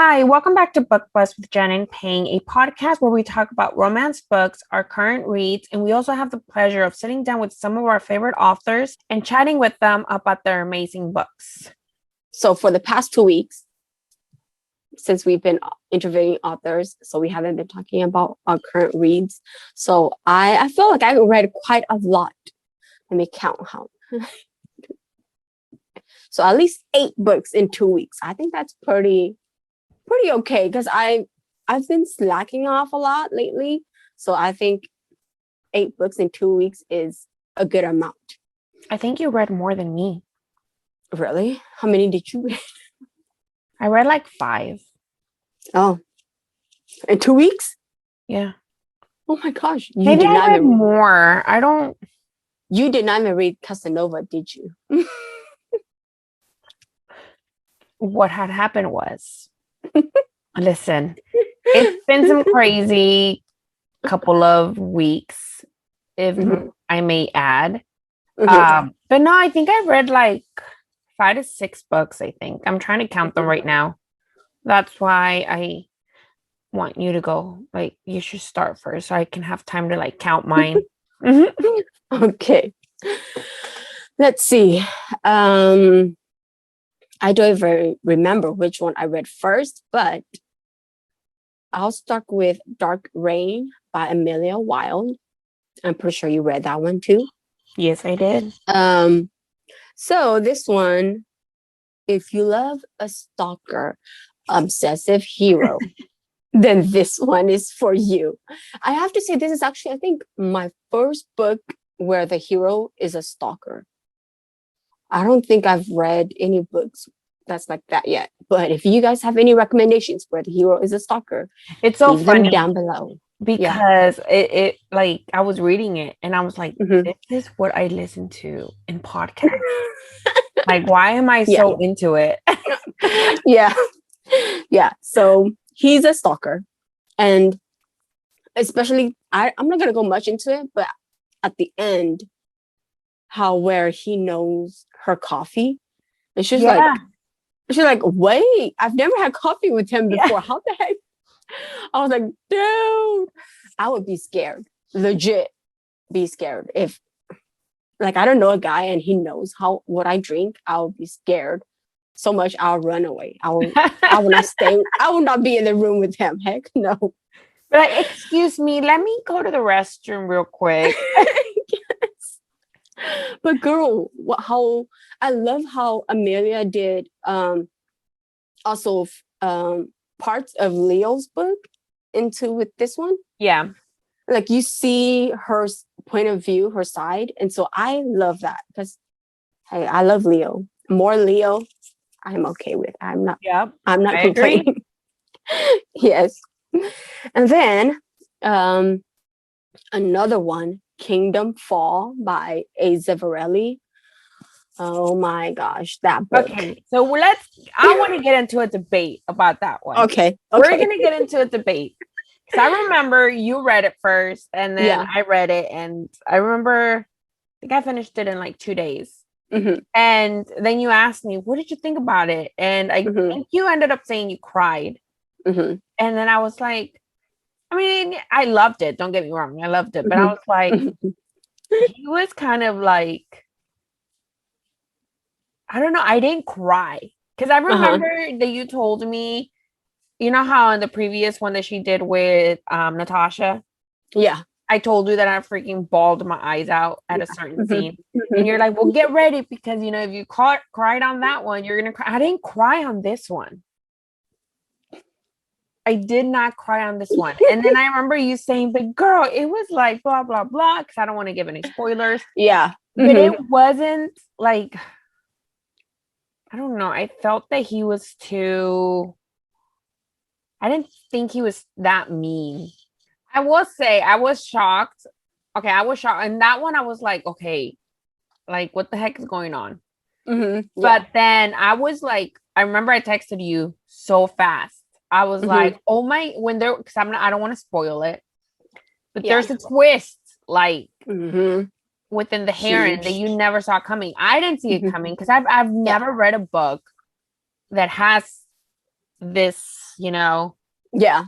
Hi, welcome back to Book Buzz with Jen and Payne, a podcast where we talk about romance books, our current reads, and we also have the pleasure of sitting down with some of our favorite authors and chatting with them about their amazing books. So for the past 2 weeks, since we've been interviewing authors, so we haven't been talking about our current reads. So I feel like I read quite a lot. Let me count how. So at least 8 books in 2 weeks. I think that's pretty okay because I've been slacking off a lot lately. So I think 8 books in 2 weeks is a good amount. I think you read more than me. Really? How many did you read? I read like 5. Oh, in 2 weeks? Yeah. Oh my gosh. Maybe I read more. You did not even read Casanova, did you? What had happened was, listen, it's been some crazy couple of weeks, if I may add. But no, I think I read like 5 to 6 books, I think. I'm trying to count them right now. That's why I want you to go. Like, you should start first so I can have time to like count mine. Okay. Let's see. I don't even remember which one I read first, but I'll start with Dark Rain by Amelia Wilde. I'm pretty sure you read that one too. Yes, I did. So this one, if you love a stalker, obsessive hero, then this one is for you. I have to say, this is actually, I think, my first book where the hero is a stalker. I don't think I've read any books that's like that yet. But if you guys have any recommendations where the hero is a stalker, it's so leave funny them down below. Because it like I was reading it and I was like, this is what I listen to in podcasts. Like, why am I so into it? Yeah. So he's a stalker, and especially I'm not gonna go much into it, but at the end, where he knows her coffee, and she's like, wait, I've never had coffee with him before. How the heck? I was like, dude, I would be scared. Legit be scared. If like I don't know a guy and he knows what I drink, I would be scared so much I'll run away. I will not stay. I will not be in the room with him. Heck no. But like, excuse me, let me go to the restroom real quick. Yes. But girl, how I love how Amelia did also parts of Leo's book with this one. Yeah. Like you see her point of view, her side. And so I love that because hey, I love Leo. More Leo, I'm okay with. I'm not complaining. Yes. And then another one, Kingdom Fall by 𝐅𝐨𝐥𝐥𝐵. Oh my gosh, that book. Okay, so I want to get into a debate about that one. Okay. We're going to get into a debate. Because I remember you read it first, and then I read it, and I remember, I think I finished it in like 2 days. And then you asked me, what did you think about it? And I think you ended up saying you cried. And then I was like, I mean, I loved it. Don't get me wrong. I loved it. But I was like, he was kind of like, I don't know. I didn't cry. Because I remember that you told me, you know how in the previous one that she did with Natasha? Yeah. I told you that I freaking bawled my eyes out at a certain scene. And you're like, well, get ready because, if you cried on that one, you're going to cry. I didn't cry on this one. I did not cry on this one. And then I remember you saying, but girl, it was like blah, blah, blah. Because I don't want to give any spoilers. Yeah. But it wasn't like, I don't know. I felt that he was I didn't think he was that mean. I will say I was shocked. Okay, I was shocked. And that one I was like, okay, like what the heck is going on? But then I was like, I remember I texted you so fast. I was like, oh my, because I don't want to spoil it. But there's a twist, like within the heron that you never saw coming. I didn't see it coming because I've never read a book that has this Yeah.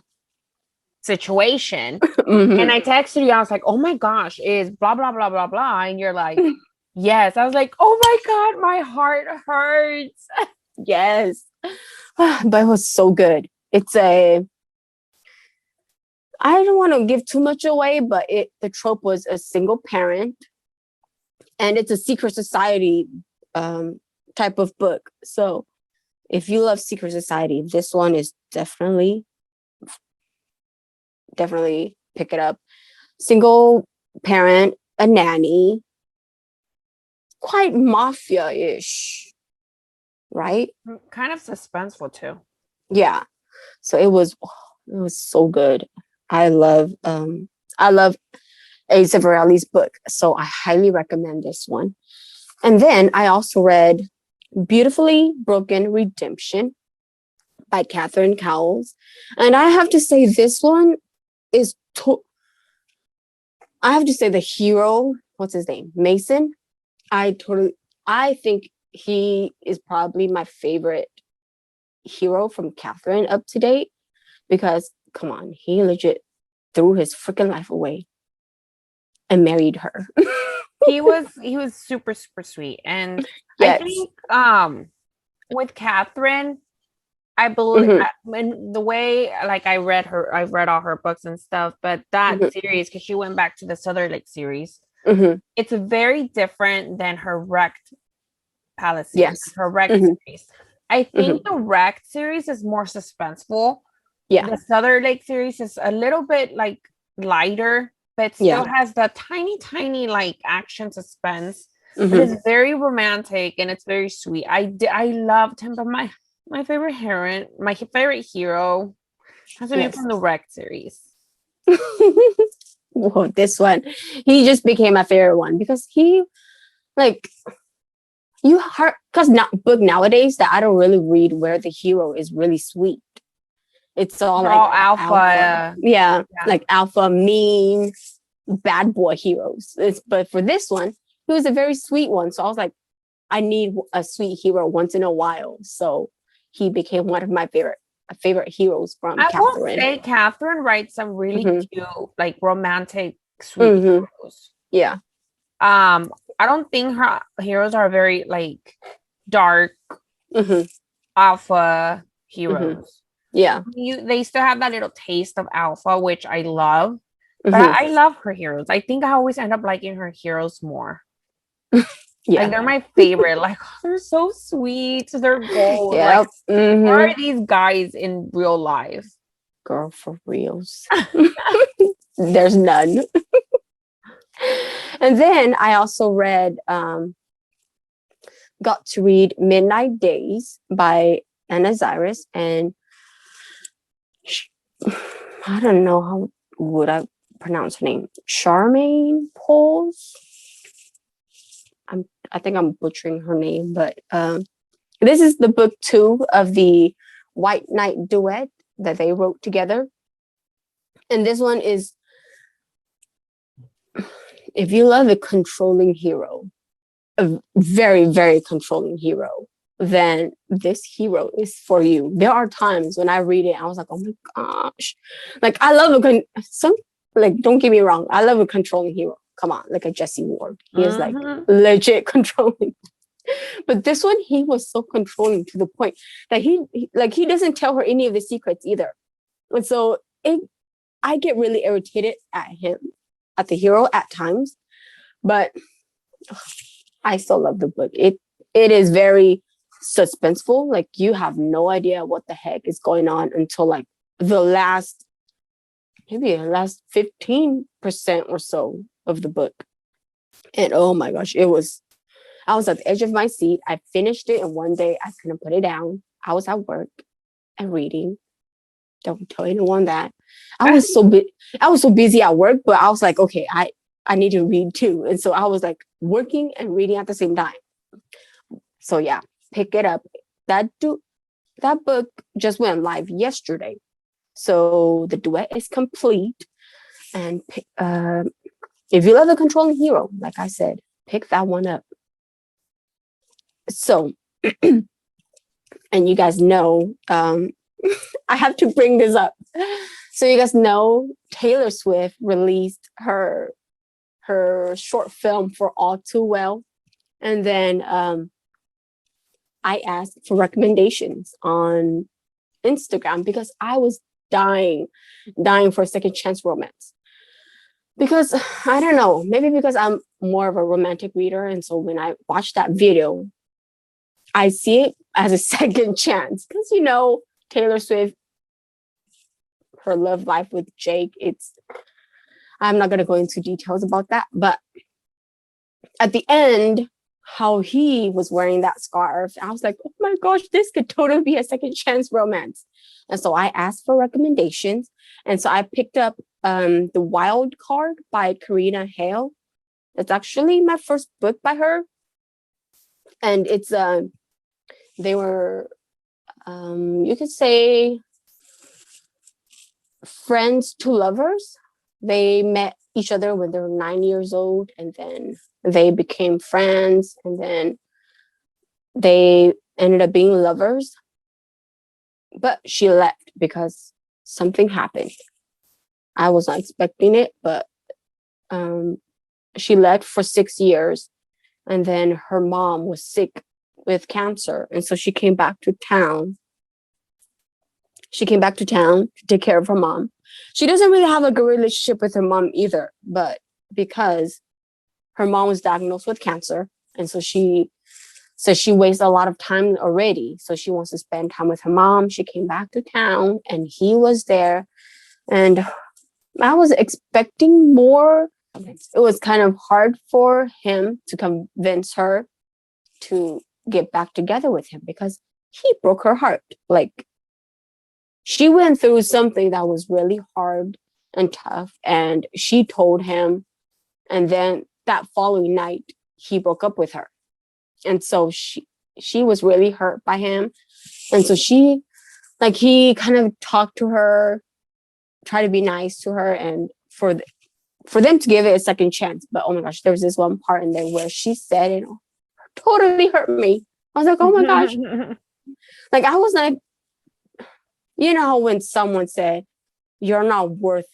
situation. And I texted you, I was like, oh my gosh, is blah blah blah blah blah, and you're like, yes. I was like, oh my god, my heart hurts. Yes. But it was so good. I don't want to give too much away, but the trope was a single parent, and it's a secret society type of book. So if you love secret society, this one is definitely pick it up. Single parent, a nanny, quite mafia-ish, right? Kind of suspenseful too. Yeah. So it was so good. I love 𝐅𝐨𝐥𝐥𝐥𝐵's book, so I highly recommend this one. And then I also read Beautifully Broken Redemption by Catherine Cowles, and I have to say this one is I have to say the hero, what's his name, Mason. I think he is probably my favorite hero from Catherine up to date, because come on, he legit threw his freaking life away and married her. he was super super sweet. And yes. I think with Catherine, I believe in the way, like, I've read all her books and stuff, but that series, because she went back to the Southern Lake series, it's very different than her Wrecked Palace series. Yes. Her Wrecked series. I think the Wrecked series is more suspenseful. Yeah. The Southern Lake series is a little bit like lighter, but still has the tiny like action suspense. But it's very romantic and it's very sweet. I loved him, but my favorite heroine, my favorite hero has to be from the Wrecked series. Whoa, this one, he just became my favorite one, because he, like, you heard, because book nowadays that I don't really read where the hero is really sweet. It's all alpha. Yeah, like alpha, mean, bad boy heroes. But for this one, he was a very sweet one. So I was like, I need a sweet hero once in a while. So he became one of my favorite heroes from Catherine. I will say Catherine writes some really cute, like, romantic, sweet heroes. Yeah. I don't think her heroes are very, like, dark alpha heroes. Yeah. They still have that little taste of alpha, which I love. But I love her heroes. I think I always end up liking her heroes more. Yeah. Like, they're my favorite. Like, they're so sweet. They're gold. Yep. Like, where are these guys in real life? Girl, for reals. There's none. And then I also got to read Midnight Days by Anna Cyrus, and I don't know how would I pronounce her name. Charmaine Pauls. I think I'm butchering her name, but this is the book 2 of the White Knight duet that they wrote together. And this one is, if you love a controlling hero, a very, very controlling hero, then this hero is for you. There are times when I read it, I was like, oh my gosh. Like, I love don't get me wrong, I love a controlling hero. Come on, like a Jesse Ward. He is like legit controlling. But this one, he was so controlling to the point that he doesn't tell her any of the secrets either. And so I get really irritated at the hero at times, but I still love the book. It is very suspenseful. Like, you have no idea what the heck is going on until like the last 15% or so of the book. And oh my gosh, I was at the edge of my seat. I finished it, and one day I couldn't put it down. I was at work and reading. Don't tell anyone that. I was so busy at work, but I was like, okay, I need to read too. And so I was like working and reading at the same time. So yeah, pick it up. That book just went live yesterday. So the duet is complete. And if you love a controlling hero, like I said, pick that one up. So, and you guys know, I have to bring this up. So you guys know Taylor Swift released her short film for All Too Well. And then I asked for recommendations on Instagram because I was dying for a second chance romance. Because I don't know, maybe because I'm more of a romantic reader. And so when I watch that video, I see it as a second chance. Because, you know, Taylor Swift, her love life with Jake, I'm not going to go into details about that. But at the end, how he was wearing that scarf, I was like, oh my gosh, this could totally be a second chance romance. And so I asked for recommendations. And so I picked up the Wilde Card by Karina Hale. It's actually my first book by her. And it's, they were, you could say, friends to lovers. They met each other when they were 9 years old, and then they became friends, and then they ended up being lovers. But she left because something happened. I was not expecting it, but she left for 6 years, and then her mom was sick with cancer, and so she came back to town. She came back to town to take care of her mom. She doesn't really have a good relationship with her mom either, but because her mom was diagnosed with cancer, and so she wastes a lot of time already. So she wants to spend time with her mom. She came back to town, and he was there, and I was expecting more. It was kind of hard for him to convince her to get back together with him because he broke her heart. Like, she went through something that was really hard and tough, and she told him, and then that following night he broke up with her. And so she was really hurt by him. And so he kind of talked to her, tried to be nice to her, and for them to give it a second chance. But oh my gosh, there was this one part in there where she said it totally hurt me. I was like, oh my gosh. Like, I was like, you know, when someone said, you're not worth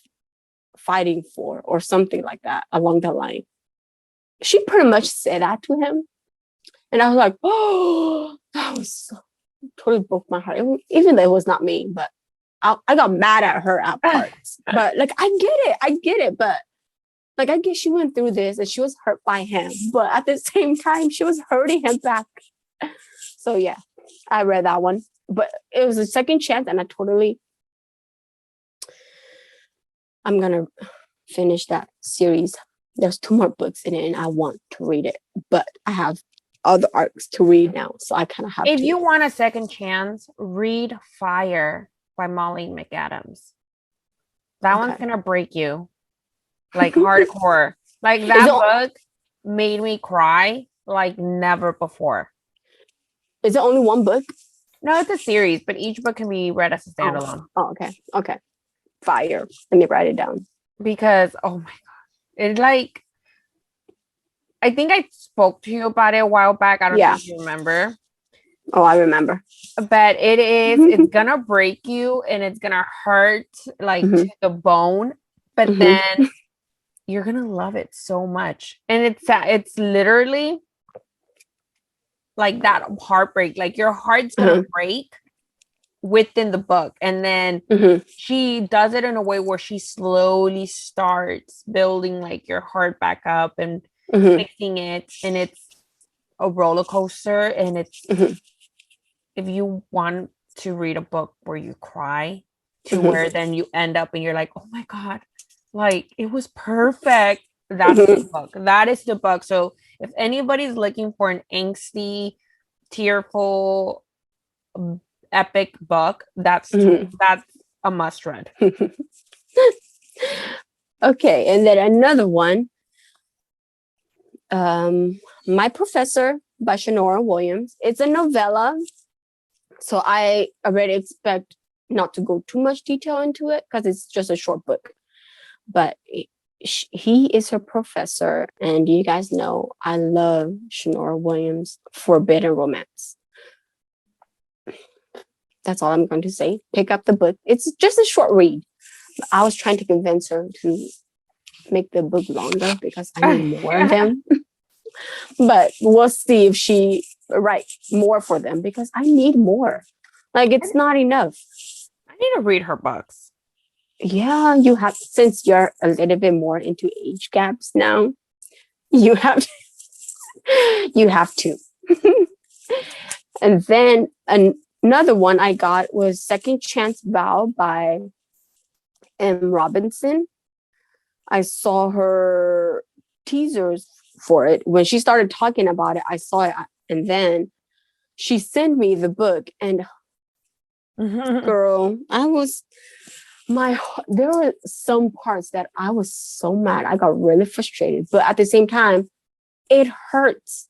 fighting for, or something like that along the line. She pretty much said that to him. And I was like, oh, that was so, totally broke my heart. Even though it was not me, but I got mad at her at parts. But like, I get it. But like, I guess she went through this and she was hurt by him. But at the same time, she was hurting him back. So yeah, I read that one. But it was a second chance, and I'm going to finish that series. There's 2 more books in it, and I want to read it. But I have other arcs to read now, so I kind of have If you want a second chance, read Fire by Molly McAdams. That one's going to break you. Like, hardcore. Like, that book made me cry like never before. Is it only one book? No, it's a series, but each book can be read as a standalone. Oh, okay. Fire. Let me write it down. Because, oh my God. It's like, I think I spoke to you about it a while back. I don't know if you remember. Oh, I remember. But it's going to break you, and it's going to hurt like to the bone. But then you're going to love it so much. And it's literally like that heartbreak, like your heart's gonna break within the book, and then she does it in a way where she slowly starts building like your heart back up and fixing it, and it's a roller coaster. And it's if you want to read a book where you cry to where then you end up and you're like, oh my God, like it was perfect. That's the book. That is the book. So if anybody's looking for an angsty, tearful, epic book, that's a must read. Okay, and then another one, My Professor by Shanora Williams. It's a novella, so I already expect not to go too much detail into it because it's just a short book. But he is her professor, and you guys know I love Shanora Williams' forbidden romance. That's all I'm going to say. Pick up the book. It's just a short read. I was trying to convince her to make the book longer because I need more of them. But we'll see if she writes more for them because I need more. Like, it's not enough. I need to read her books. Yeah, you have, since you're a little bit more into age gaps now, you have you have to. And then another one I got was Second Chance Vow by M. Robinson. I saw her teasers for it. When she started talking about it, I saw it. And then she sent me the book. And girl, there were some parts that I was so mad. I got really frustrated. But at the same time, it hurts.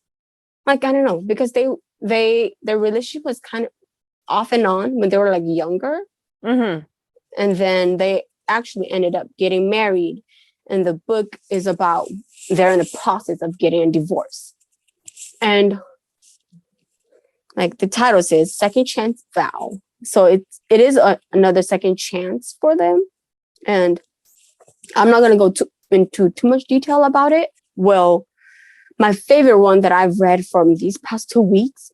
Like, I don't know, because their relationship was kind of off and on when they were like younger. And then they actually ended up getting married. And the book is about they're in the process of getting a divorce. And like the title says, Second Chance Vow. So it is another second chance for them. And I'm not going to go into too much detail about it. Well, my favorite one that I've read from these past 2 weeks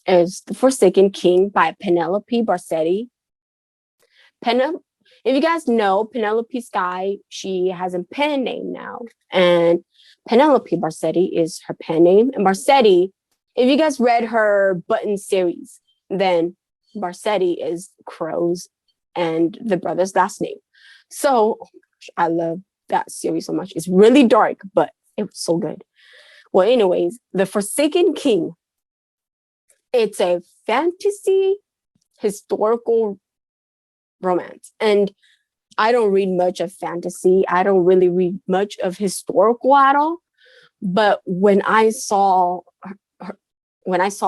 is The Forsaken King by Penelope Barcetti. If you guys know, Penelope Sky, she has a pen name now. And Penelope Barcetti is her pen name. And Barcetti, if you guys read her Button series, then Barcetti is Crow's and the brother's last name. So I love that series so much. It's really dark, but it was so good. Well, anyways, The Forsaken King. It's a fantasy historical romance. And I don't read much of fantasy. I don't really read much of historical at all. But when I saw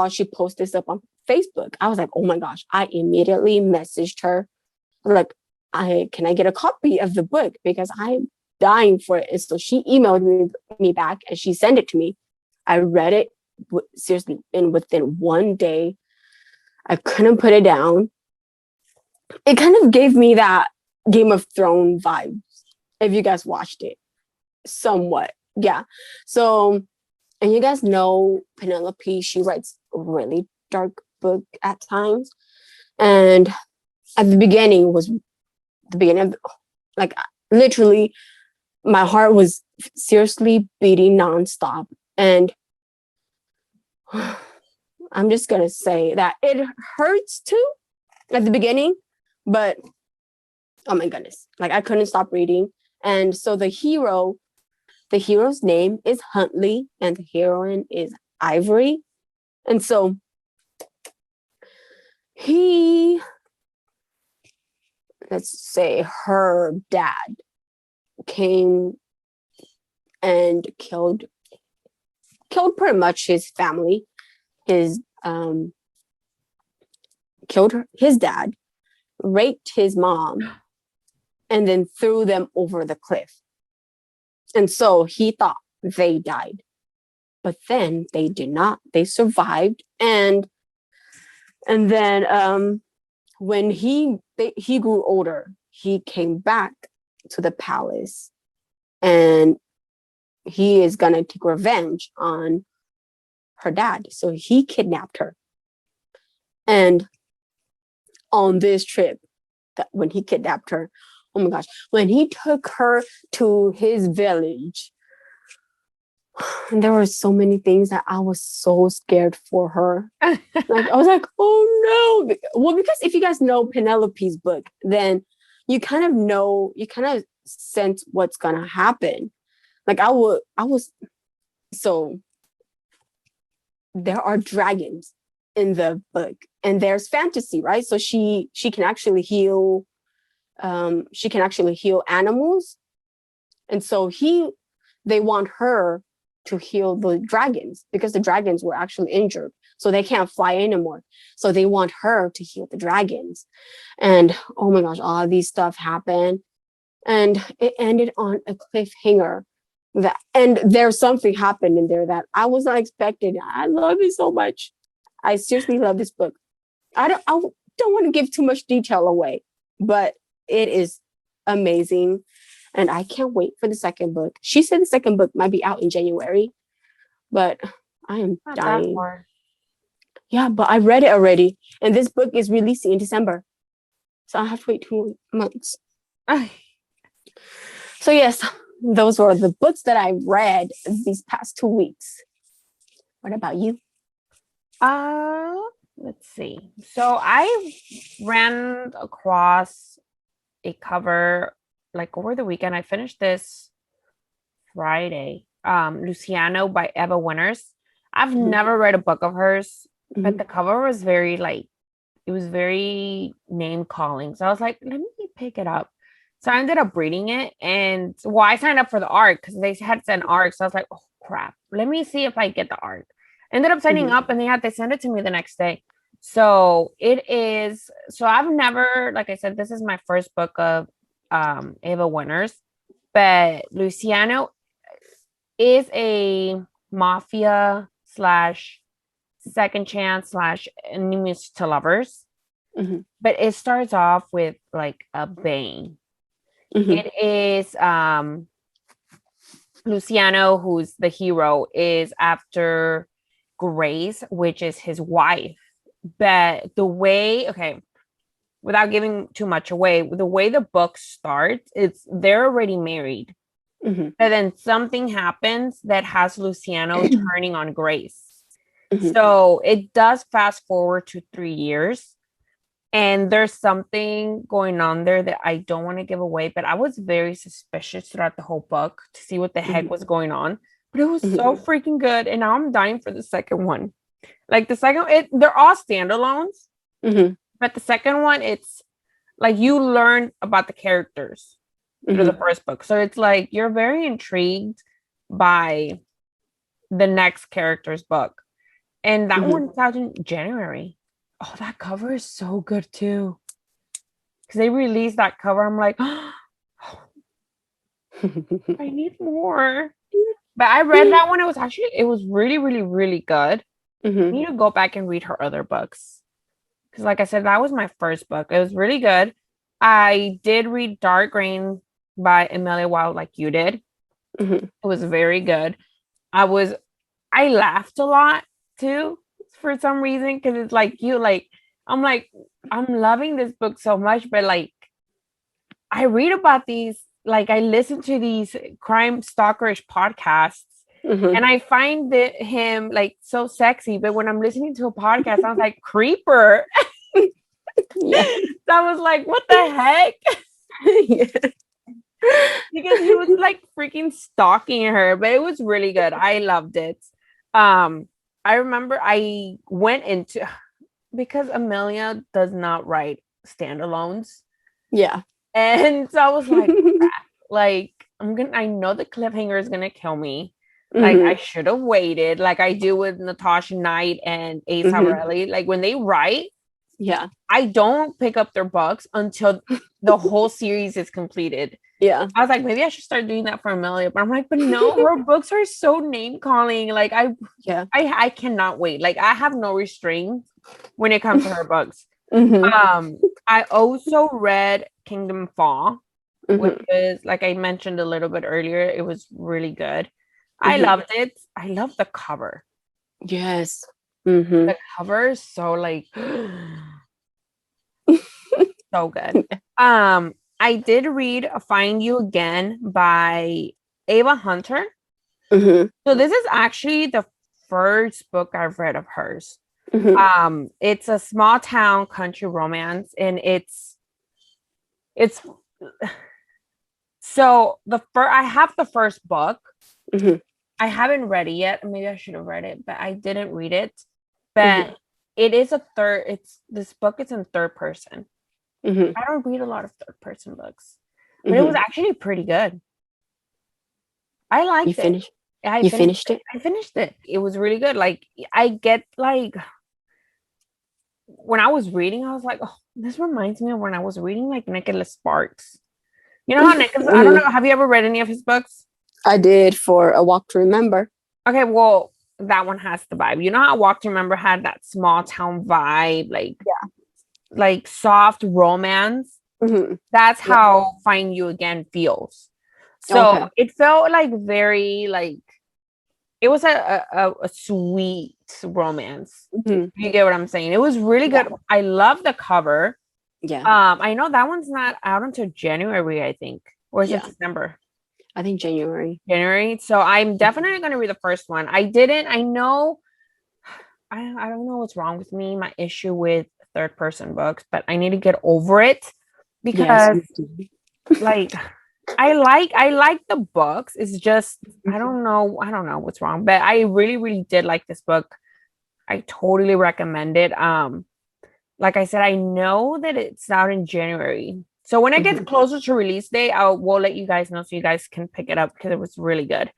she posted this up on Facebook, I was like, oh my gosh. I immediately messaged her. Like, can I get a copy of the book? Because I'm dying for it. And so she emailed me back and she sent it to me. I read it seriously, and within one day, I couldn't put it down. It kind of gave me that Game of Thrones vibes, if you guys watched it, somewhat. Yeah. So, and you guys know Penelope, she writes a really dark book at times. And at the beginning of, like, literally, my heart was seriously beating nonstop. And I'm just going to say that it hurts too at the beginning, but oh my goodness, like I couldn't stop reading. And so the hero's name is Huntley and the heroine is Ivory. And so let's say her dad came and killed pretty much his family. Killed his dad, raped his mom, and then threw them over the cliff. And so he thought they died. But then they did not. They survived. And then when he grew older, he came back to the palace and he is going to take revenge on her dad. So he kidnapped her. And on this trip, when he kidnapped her, oh my gosh, when he took her to his village, there were so many things that I was so scared for her. Like, I was like, oh no. Well, because if you guys know Penelope's book, then you kind of sense what's going to happen. Like so there are dragons in the book and there's fantasy, right? So she can actually heal animals. And so they want her to heal the dragons because the dragons were actually injured. So they can't fly anymore. So they want her to heal the dragons. And oh my gosh, all these stuff happened. And it ended on a cliffhanger. And there's something happened in there that I was not expecting. I love it so much. I seriously love this book. don't want to give too much detail away, but it is amazing. And I can't wait for the second book. She said the second book might be out in January, but I am Not dying. that far. Yeah, but I read it already. And this book is releasing in December. So I have to wait 2 months. So yes, those were the books that I read these past 2 weeks. What about you? Let's see. So I ran across a cover like over the weekend. I finished this Friday. Luciano by Eva Winters. I've never read a book of hers, but the cover was very like, it was very name calling. So I was like, let me pick it up. So I ended up reading it, and well, I signed up for the ARC because they had sent ARC. So I was like, oh crap, let me see if I get the ARC. Ended up signing up, and they sent it to me the next day. So it is. So I've never, like I said, this is my first book of Eva Winters, but Luciano is a mafia slash second chance slash enemies to lovers, but it starts off with like a bang. It is Luciano, who's the hero, is after Grace, which is his wife. But the way, okay, without giving too much away, the way the book starts, they're already married. But then something happens that has Luciano turning on Grace. So it does fast forward to 3 years. And there's something going on there that I don't want to give away, but I was very suspicious throughout the whole book to see what the heck was going on. But it was so freaking good. And now I'm dying for the second one. Like the second, they're all standalones. But the second one, it's like you learn about the characters through the first book. So it's like you're very intrigued by the next character's book. And that one's out in January. Oh, that cover is so good too. Because they released that cover. I'm like, oh, I need more. But I read that one. It was really, really, really good. I need to go back and read her other books. Because like I said, that was my first book. It was really good. I did read Dark Rain by Amelia Wilde like you did. It was very good. I laughed a lot too for some reason, because it's like I'm loving this book so much, but like I read about these, like I listen to these crime stalkerish podcasts, and I find him like so sexy, but when I'm listening to a podcast, I was like creeper. So I was like, what the heck? Because he was like freaking stalking her, but it was really good. I loved it. I remember I went into, because Amelia does not write standalones. Yeah. And so I was like, crap, like I know the cliffhanger is gonna kill me. Like I should have waited, like I do with Natasha Knight and Ace Savarelli. Like when they write, I don't pick up their books until the whole series is completed. I was like, maybe I should start doing that for Amelia, but I'm like, but no, her books are so name calling. Like I cannot wait. Like I have no restraint when it comes to her books. I also read Kingdom Fall, which is, like I mentioned a little bit earlier, it was really good. I loved it. I love the cover. Yes. The cover is so like so good. I did read Find You Again by Ava Hunter. So this is actually the first book I've read of hers. It's a small town country romance, and it's so I have the first book. I haven't read it yet. Maybe I should have read it, but I didn't read it. But it is this book is in third person. I don't read a lot of third person books, but it was actually pretty good. I liked it. You finished it? I finished it. It was really good. Like I get like, when I was reading, I was like, oh, this reminds me of when I was reading like Nicholas Sparks. You know how Nicholas, I don't know, have you ever read any of his books? I did, for A Walk to Remember. Okay, well, that one has the vibe. You know how Walk to Remember had that small town vibe? Like, like soft romance. That's how Find You Again feels. So it felt like very like it was a sweet romance. You get what I'm saying? It was really good. I love the cover. Yeah. I know that one's not out until January, I think. Or is it December? I think January. So I'm definitely gonna read the first one. I know I don't know what's wrong with me, my issue with third person books, but I need to get over it because like I like the books. It's just I don't know what's wrong, but I really, really did like this book. I totally recommend it. Like I said, I know that it's out in January. So when it gets closer to release day, we'll let you guys know so you guys can pick it up because it was really good.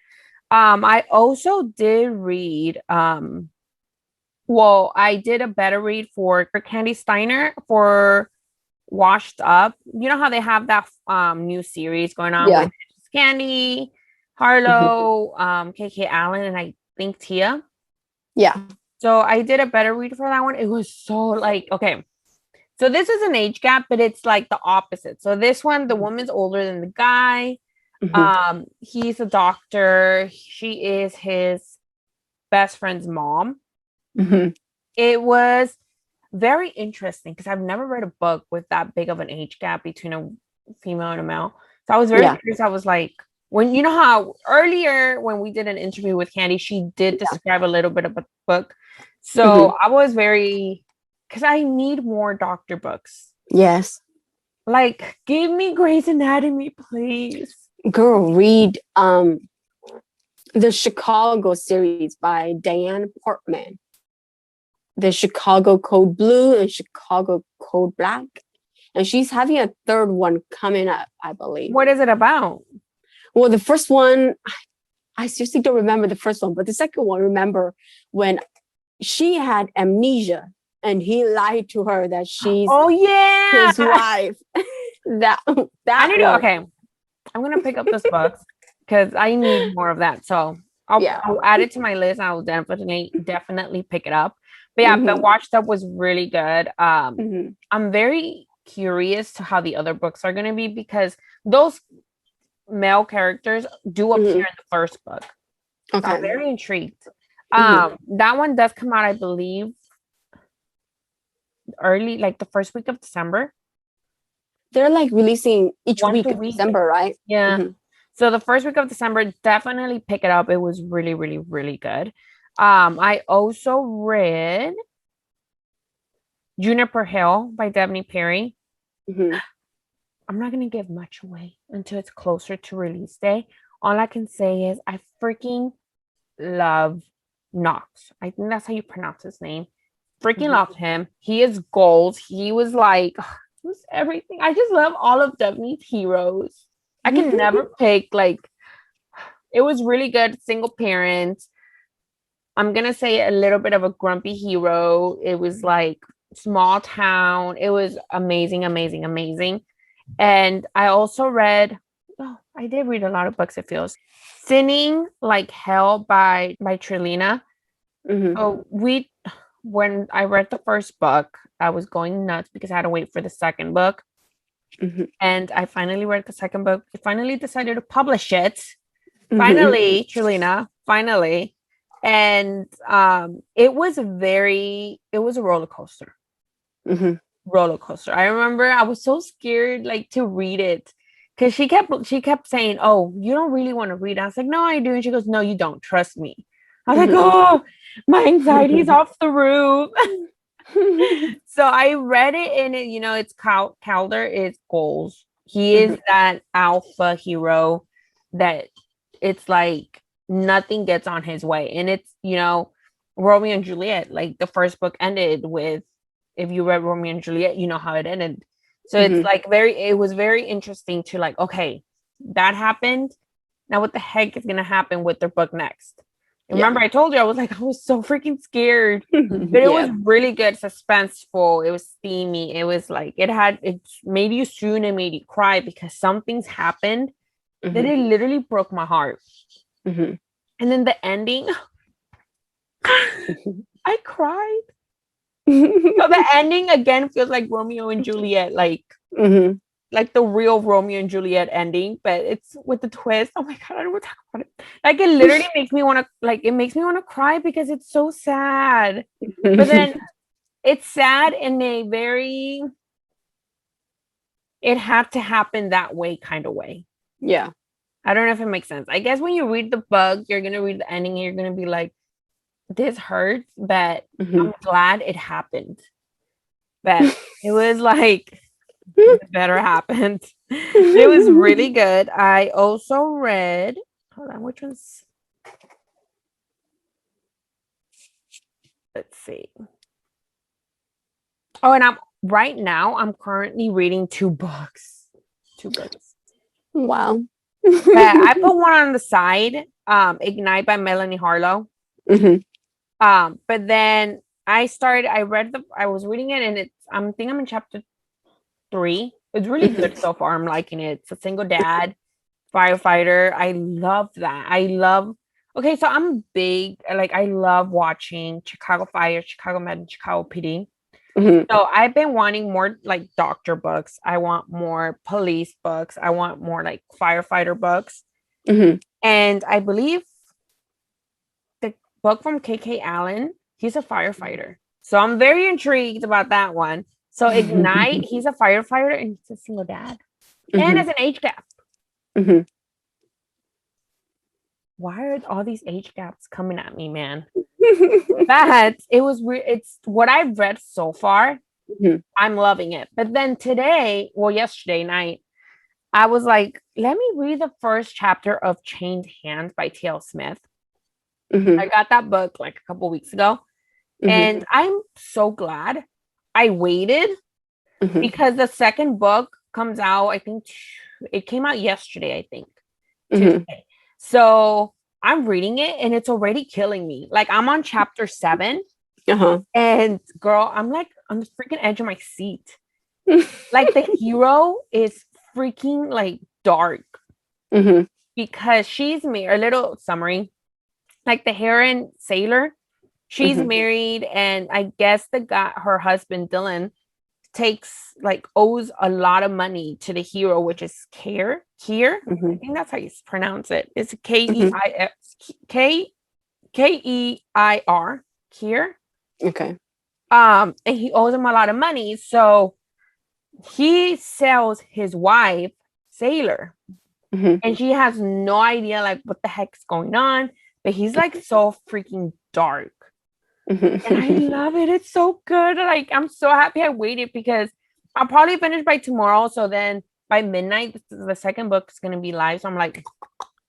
I also did read I did a better read for Candy Steiner for Washed Up. You know how they have that new series going on with Candy, Harlow, KK Allen, and I think Tia. Yeah. So I did a better read for that one. It was so like, okay. So this is an age gap, but it's like the opposite. So this one, the woman's older than the guy. He's a doctor. She is his best friend's mom. It was very interesting because I've never read a book with that big of an age gap between a female and a male. So I was very curious. I was like, when you know how earlier when we did an interview with Candy, she did describe a little bit of a book. So I was very, because I need more doctor books. Yes. Like, give me Grey's Anatomy, please. Girl, read the Chicago series by Diane Portman. The Chicago Code Blue and Chicago Code Black. And she's having a third one coming up, I believe. What is it about? Well, the first one, I seriously don't remember the first one, but the second one, remember when she had amnesia and he lied to her that she's his wife. that I need to, okay. I'm gonna pick up this book because I need more of that. So I'll add it to my list. I will definitely pick it up. But yeah, but Washed Up was really good. I'm very curious to how the other books are gonna be because those male characters do appear in the first book. Okay. So I'm very intrigued. That one does come out, I believe, early, like the first week of December. They're like releasing each week of December, right? Yeah. So the first week of December, definitely pick it up. It was really, really, really good. I also read Juniper Hale by Devney Perry. I'm not going to give much away until it's closer to release day. All I can say is I freaking love Knox. I think that's how you pronounce his name. Freaking loved him. He is gold. He was like, he was everything. I just love all of Devney's heroes. I can never pick, like, it was really good. Single parent. I'm going to say a little bit of a grumpy hero. It was like small town. It was amazing, amazing, amazing. And I also read, I did read a lot of books, it feels. Sinning Like Hell by Trilina. So when I read the first book, I was going nuts because I had to wait for the second book. And I finally read the second book. I finally decided to publish it. Finally, Trilina, finally. And it was a roller coaster. Roller coaster. I remember I was so scared like to read it because she kept saying, "Oh, you don't really want to read it." I was like, "No, I do." And she goes, "No, you don't. Trust me." I was like, "Oh, my anxiety is off the roof." So I read it, and it's Calder is goals. He is that alpha hero that it's like nothing gets on his way, and it's Romeo and Juliet. Like the first book ended with, if you read Romeo and Juliet, you know how it ended. So it's like it was very interesting to like, okay, that happened. Now what the heck is gonna happen with their book next? Remember, I told you I was so freaking scared. But it was really good, suspenseful. It was steamy. It was like it made you swoon and made you cry because some things happened that it literally broke my heart. And then the ending, I cried. So the ending again feels like Romeo and Juliet, like the real Romeo and Juliet ending, but it's with the twist. Oh my god, I don't want to talk about it. Like it literally makes me want to cry because it's so sad. But then it's sad in a very it had to happen that way kind of way. Yeah. I don't know if it makes sense. I guess when you read the book, you're gonna read the ending and you're gonna be like, this hurts, but I'm glad it happened. But it was like it better happened. It was really good. I also read, hold on, which one's, let's see. Oh, and I'm currently reading two books. Wow. But I put one on the side, Ignite by Melanie Harlow. But then I was reading it, and I'm in chapter 3. It's really good so far. I'm liking it. It's a single dad firefighter. I love that. Okay, so I'm big, like I love watching Chicago Fire, Chicago Med, and Chicago PD. So I've been wanting more like doctor books. I want more police books. I want more like firefighter books. And I believe the book from K.K. Allen, he's a firefighter. So I'm very intrigued about that one. So Ignite, he's a firefighter and he's a single dad. And it's an age gap. Why are all these age gaps coming at me, man? But it's what I've read so far. I'm loving it. But then yesterday night, I was like, let me read the first chapter of Chained Hands by T.L. Smith. I got that book like a couple weeks ago. And I'm so glad I waited because the second book comes out, I think it came out yesterday, I think. Tuesday. So I'm reading it and it's already killing me. Like I'm on chapter 7. And girl, I'm like on the freaking edge of my seat. Like the hero is freaking like dark because she's married. A little summary, like the heroine sailor, she's married, and I guess her husband Dylan owes a lot of money to the hero, which is Keir. I think that's how you pronounce it. It's Keir. Keir. Okay. And he owes him a lot of money, so he sells his wife Sailor, and she has no idea like what the heck's going on. But he's like so freaking dark. And I love it. It's so good. Like I'm so happy I waited because I'll probably finish by tomorrow. So then by midnight, the second book is gonna be live. So I'm like,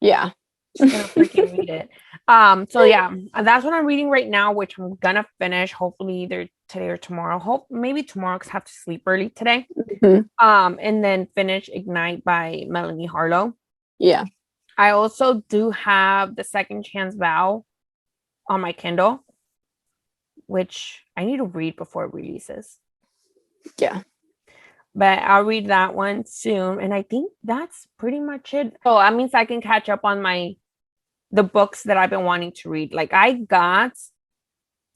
yeah, just gonna freaking read it. So yeah, that's what I'm reading right now, which I'm gonna finish hopefully either today or tomorrow. Maybe tomorrow because I have to sleep early today. And then finish Ignite by Melanie Harlow. Yeah. I also do have the Second Chance Vow on my Kindle, which I need to read before it releases. Yeah. But I'll read that one soon. And I think that's pretty much it. So that means I can catch up on the books that I've been wanting to read. Like I got,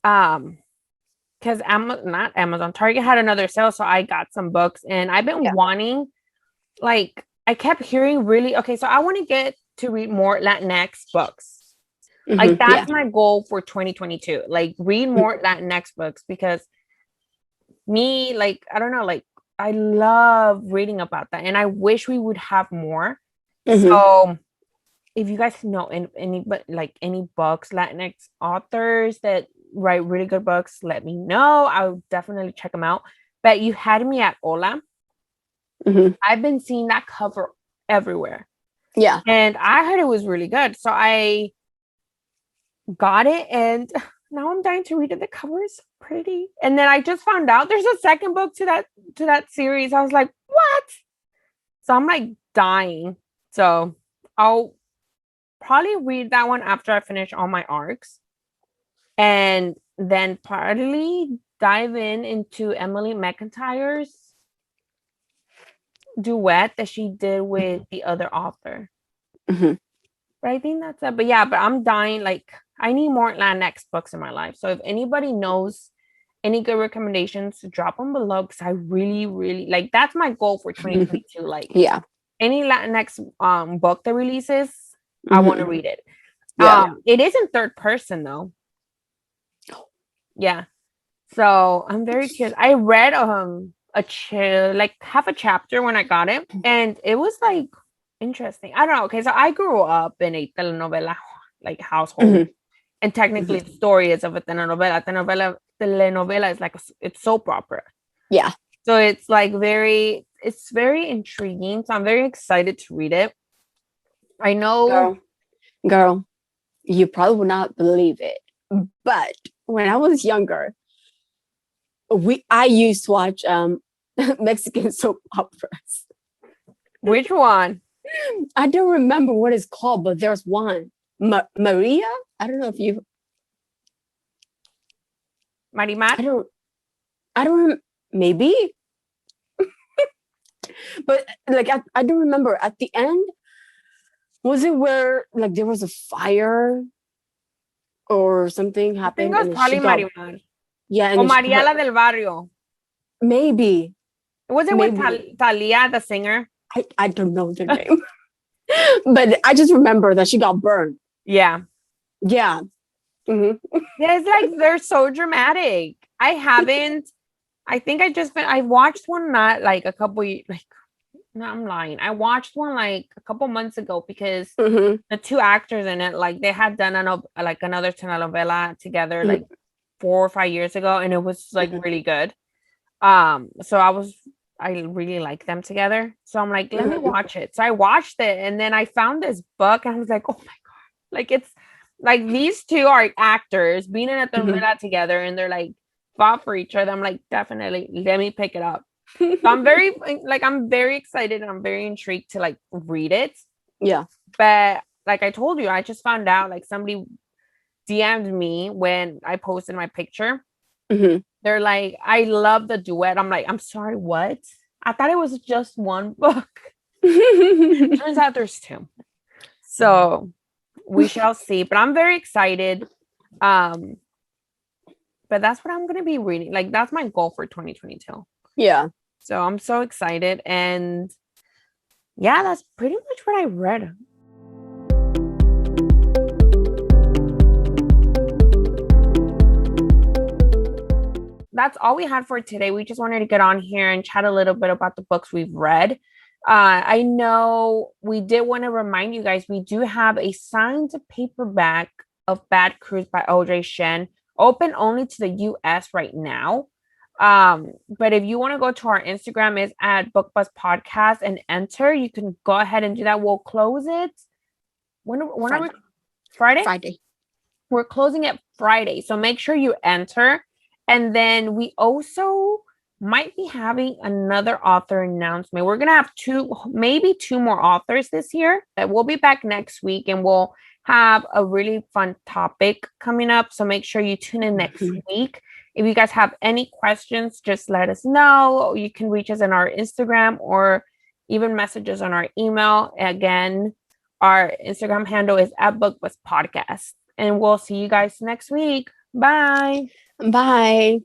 because not Amazon, Target had another sale. So I got some books and I've been wanting, like, I kept hearing so I want to get to read more Latinx books. Like that's my goal for 2022. Like read more Latinx books because me, like, I don't know, like I love reading about that. And I wish we would have more. So if you guys know any books, Latinx authors that write really good books, let me know. I'll definitely check them out. But you had me at Hola. I've been seeing that cover everywhere. Yeah. And I heard it was really good. So I got it and now I'm dying to read it. The cover is pretty. And then I just found out there's a second book to that series. I was like, what? So I'm like dying. So I'll probably read that one after I finish all my arcs. And then partly dive into Emily McIntyre's duet that she did with the other author. But I think that's it. But I'm dying. Like I need more Latinx books in my life. So if anybody knows any good recommendations, drop them below because I really, really like that's my goal for 2022. Like any next book that releases, I want to read it. It is in third person though. Yeah. So I'm very curious. I read like half a chapter when I got it, and it was like interesting. I don't know. Okay, so I grew up in a telenovela like household, and technically the story is of a telenovela. Telenovela is like it's soap opera. Yeah. So it's like it's very intriguing. So I'm very excited to read it. I know, girl, you probably will not believe it, but when I was younger, I used to watch Mexican soap operas. Which one? I don't remember what it's called, but there's one. Maria? I don't know if you... Marimar? I don't maybe. But like I don't remember. At the end, was it where like there was a fire or something happened? I think it was probably Marimar. Yeah. And Maria la del Barrio. Maybe. Was it with Thalia, the singer? I don't know the name. But I just remember that she got burned. Yeah. Yeah. Mm-hmm. Yeah, it's like they're so dramatic. I think I watched one not like a couple like no, I'm lying. I watched one like a couple months ago because the two actors in it, like they had done another telenovela together like 4 or 5 years ago, and it was like really good. So I really like them together. So I'm like, let me watch it. So I watched it, and then I found this book, and I was like, oh my god, like it's like these two are actors being in a telenovela together, and they're like fought for each other. I'm like, definitely let me pick it up. So I'm very excited, and I'm very intrigued to like read it. Yeah. But like I told you, I just found out like somebody DM'd me when I posted my picture. They're like, I love the duet. I'm like, I'm sorry, what? I thought it was just one book. Turns out there's two. So we shall see. But I'm very excited. But that's what I'm going to be reading. Like, that's my goal for 2022. Yeah. So I'm so excited. And yeah, that's pretty much what I read. That's all we had for today. We just wanted to get on here and chat a little bit about the books we've read. I know we did want to remind you guys, we do have a signed paperback of Bad Cruise by Audrey Shen, open only to the US right now. But if you want to go to our Instagram, is at BookBuzz Podcast and enter, you can go ahead and do that. We'll close it. When are we? Friday? We're closing it Friday. So make sure you enter. And then we also might be having another author announcement. We're going to have maybe two more authors this year. But we'll be back next week, and we'll have a really fun topic coming up. So make sure you tune in next week. If you guys have any questions, just let us know. You can reach us on our Instagram or even message us on our email. Again, our Instagram handle is at BookBuzz Podcast. And we'll see you guys next week. Bye. Bye.